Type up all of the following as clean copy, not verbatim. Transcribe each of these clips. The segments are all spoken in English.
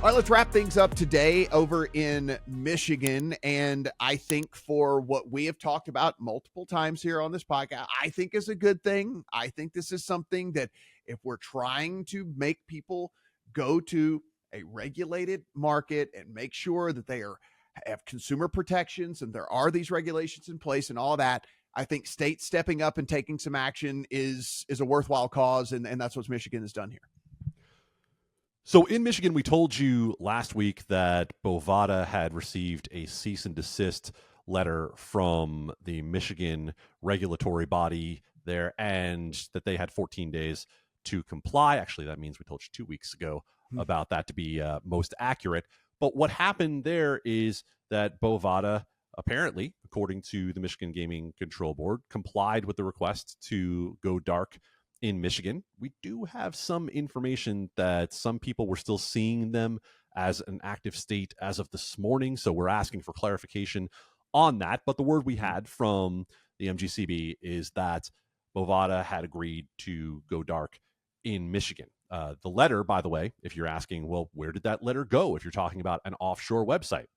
All right, let's wrap things up today over in Michigan. And I think for what we have talked about multiple times here on this podcast, I think is a good thing. I think this is something that if we're trying to make people go to a regulated market and make sure that they have consumer protections and there are these regulations in place and all that, I think states stepping up and taking some action is a worthwhile cause. And that's what Michigan has done here. So in Michigan, we told you last week that Bovada had received a cease and desist letter from the Michigan regulatory body there and that they had 14 days to comply. Actually, that means we told you 2 weeks ago about that to be most accurate. But what happened there is that Bovada, apparently, according to the Michigan Gaming Control Board, complied with the request to go dark in Michigan. We do have some information that some people were still seeing them as an active state as of this morning. So we're asking for clarification on that. But the word we had from the MGCB is that Bovada had agreed to go dark in Michigan. The letter, by the way, if you're asking, well, where did that letter go? If you're talking about an offshore website,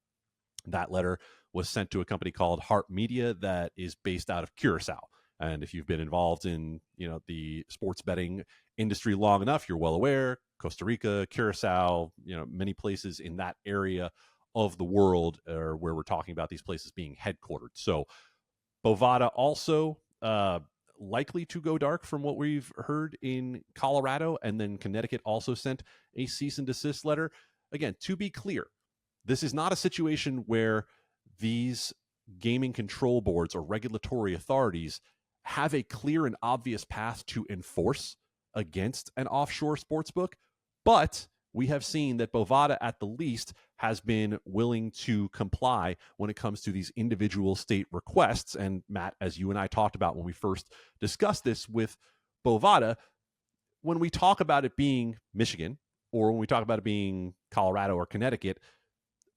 that letter was sent to a company called Heart Media that is based out of Curacao. And if you've been involved in, the sports betting industry long enough, you're well aware, Costa Rica, Curacao, many places in that area of the world are where we're talking about these places being headquartered. So Bovada also likely to go dark from what we've heard in Colorado, and then Connecticut also sent a cease and desist letter. Again, to be clear, this is not a situation where these gaming control boards or regulatory authorities have a clear and obvious path to enforce against an offshore sportsbook, but we have seen that Bovada, at the least, has been willing to comply when it comes to these individual state requests. And Matt, as you and I talked about when we first discussed this with Bovada, when we talk about it being Michigan or when we talk about it being Colorado or Connecticut,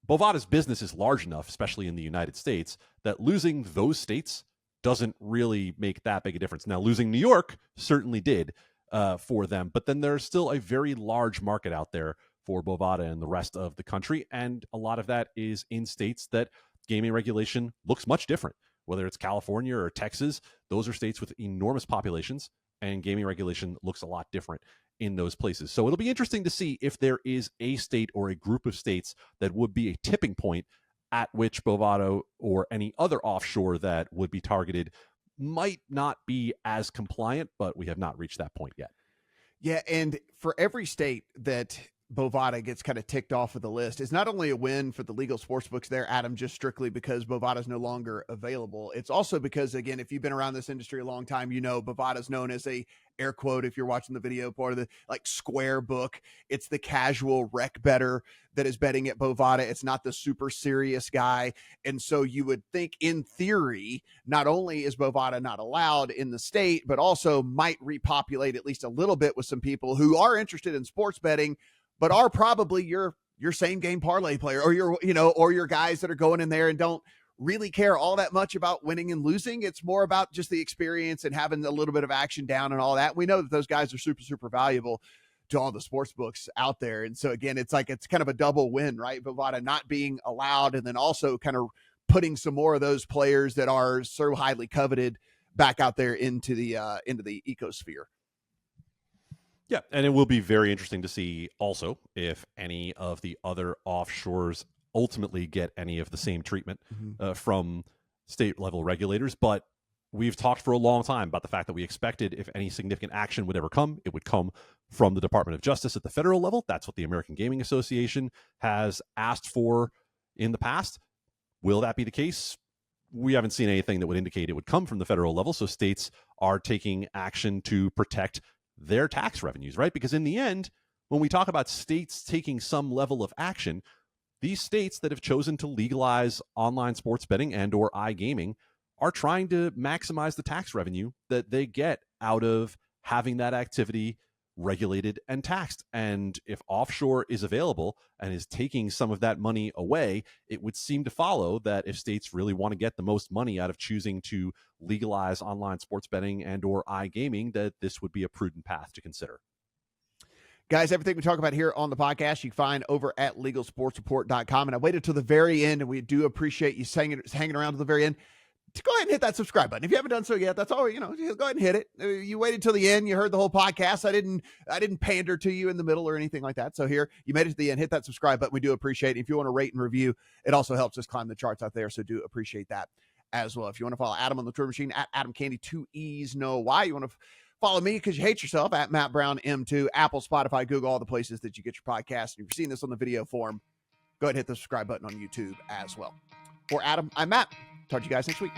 Bovada's business is large enough, especially in the United States, that losing those states doesn't really make that big a difference. Now, losing New York certainly did for them, but then there's still a very large market out there for Bovada and the rest of the country, and a lot of that is in states that gaming regulation looks much different. Whether it's California or Texas, those are states with enormous populations, and gaming regulation looks a lot different in those places. So it'll be interesting to see if there is a state or a group of states that would be a tipping point at which Bovada or any other offshore that would be targeted might not be as compliant, but we have not reached that point yet. Yeah, and for every state that Bovada gets kind of ticked off of the list is not only a win for the legal sports books there, Adam, just strictly because Bovada is no longer available. It's also because, again, if you've been around this industry a long time, Bovada is known as a, air quote, if you're watching the video, part of the square book. It's the casual rec better that is betting at Bovada. It's not the super serious guy. And so you would think, in theory, not only is Bovada not allowed in the state, but also might repopulate at least a little bit with some people who are interested in sports betting, but are probably your same game parlay player or your guys that are going in there and don't really care all that much about winning and losing. It's more about just the experience and having a little bit of action down and all that. We know that those guys are super, super valuable to all the sports books out there. And so again, it's kind of a double win, right? Bovada not being allowed, and then also kind of putting some more of those players that are so highly coveted back out there into the ecosphere. Yeah, and it will be very interesting to see also if any of the other offshores ultimately get any of the same treatment from state level regulators. But we've talked for a long time about the fact that we expected if any significant action would ever come, it would come from the Department of Justice at the federal level. That's what the American Gaming Association has asked for in the past. Will that be the case? We haven't seen anything that would indicate it would come from the federal level. So states are taking action to protect their tax revenues, right? Because in the end, when we talk about states taking some level of action, these states that have chosen to legalize online sports betting and or iGaming are trying to maximize the tax revenue that they get out of having that activity regulated and taxed. And if offshore is available and is taking some of that money away, it would seem to follow that if states really want to get the most money out of choosing to legalize online sports betting and or iGaming, that this would be a prudent path to consider. Guys, everything we talk about here on the podcast, you can find over at LegalSportsReport.com. And I waited till the very end, and we do appreciate you hanging around to the very end. To go ahead and hit that subscribe button. If you haven't done so yet, that's all, just go ahead and hit it. You waited till the end. You heard the whole podcast. I didn't pander to you in the middle or anything like that. So here, you made it to the end. Hit that subscribe button. We do appreciate it. If you want to rate and review, it also helps us climb the charts out there. So do appreciate that as well. If you want to follow Adam on the Twitter machine, at Adam Candee, 2 E's, no Y. You want to follow me because you hate yourself, at Matt Brown M2, Apple, Spotify, Google, all the places that you get your podcast. And if you're seeing this on the video form, go ahead and hit the subscribe button on YouTube as well. For Adam, I'm Matt. Talk to you guys next week.